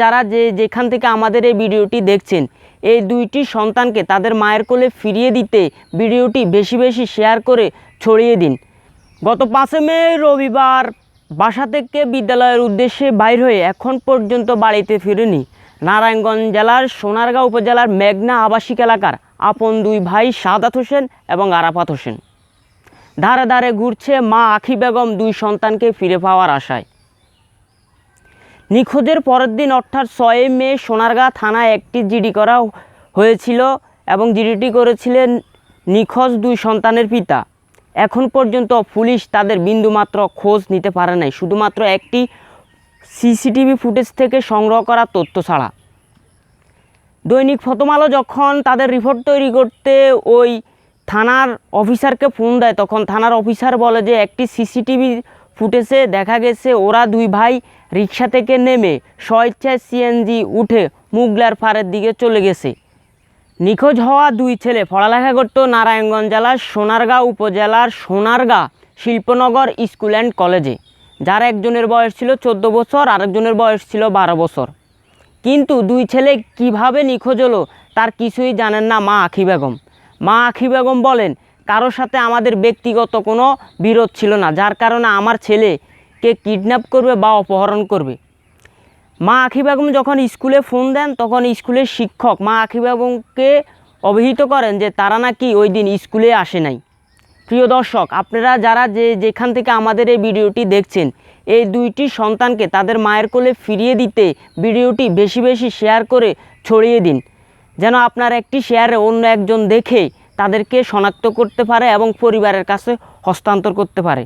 যারা যেখান থেকে আমাদের এই ভিডিওটি দেখছেন, এই দুইটি সন্তানকে তাদের মায়ের কোলে ফিরিয়ে দিতে ভিডিওটি বেশি বেশি শেয়ার করে ছড়িয়ে দিন। গত 5 মে রবিবার বাসা থেকে বিদ্যালয়ের উদ্দেশ্যে বাইর হয়ে এখন পর্যন্ত বাড়িতে ফিরেনি নারায়ণগঞ্জ জেলার সোনারগাঁও উপজেলার মেঘনা আবাসিক এলাকার আপন দুই ভাই সাদাত হোসেন এবং আরাফাত হোসেন। ধারে ধারে ঘুরছে মা আখি বেগম দুই সন্তানকে ফিরে পাওয়ার আশায়। নিখোঁজের পরের দিন অর্থাৎ 6 মে সোনারগাঁ থানায় একটি জিডি করা হয়েছিল এবং জিডিটি করেছিলেন নিখোঁজ দুই সন্তানের পিতা। এখন পর্যন্ত পুলিশ তাদের বিন্দুমাত্র খোঁজ নিতে পারে নাই, শুধুমাত্র একটি সিসিটিভি ফুটেজ থেকে সংগ্রহ করা তথ্য ছাড়া। দৈনিক প্রথম আলো যখন তাদের রিপোর্ট তৈরি করতে ওই থানার অফিসারকে ফোন দেয়, তখন থানার অফিসার বলে যে একটি সিসিটিভি ফুটেজে দেখা গেছে ওরা দুই ভাই রিক্সা থেকে নেমে স্বেচ্ছায় সিএনজি উঠে মুগলার পাড়ের দিকে চলে গেছে। নিখোঁজ হওয়া দুই ছেলে পড়ালেখা করত নারায়ণগঞ্জ জেলার সোনারগাঁও উপজেলার সোনারগাঁ শিল্পনগর স্কুল অ্যান্ড কলেজে, যার একজনের বয়স ছিল 14 বছর, আরেকজনের বয়স ছিল 12 বছর। কিন্তু দুই ছেলে কিভাবে নিখোঁজ হলো তার কিছুই জানেন না মা আখি বেগম। মা আখি বেগম বলেন, কারোর সাথে আমাদের ব্যক্তিগত কোনো বিরোধ ছিল না, যার কারণে আমার ছেলেকে কিডন্যাপ করবে বা অপহরণ করবে। মা আখি বেগম যখন স্কুলে ফোন দেন, তখন স্কুলের শিক্ষক মা আখি বেগমকে অবহিত করেন যে তারা নাকি ওই দিন স্কুলে আসে নাই। প্রিয় দর্শক, আপনারা যারা যেখান থেকে আমাদের এই ভিডিওটি দেখছেন, এই দুইটি সন্তানকে তাদের মায়ের কোলে ফিরিয়ে দিতে ভিডিওটি বেশি বেশি শেয়ার করে ছড়িয়ে দিন, যেন আপনার একটি শেয়ারে অন্য একজন দেখে তাদেরকে শনাক্ত করতে পারে এবং পরিবারের কাছে হস্তান্তর করতে পারে।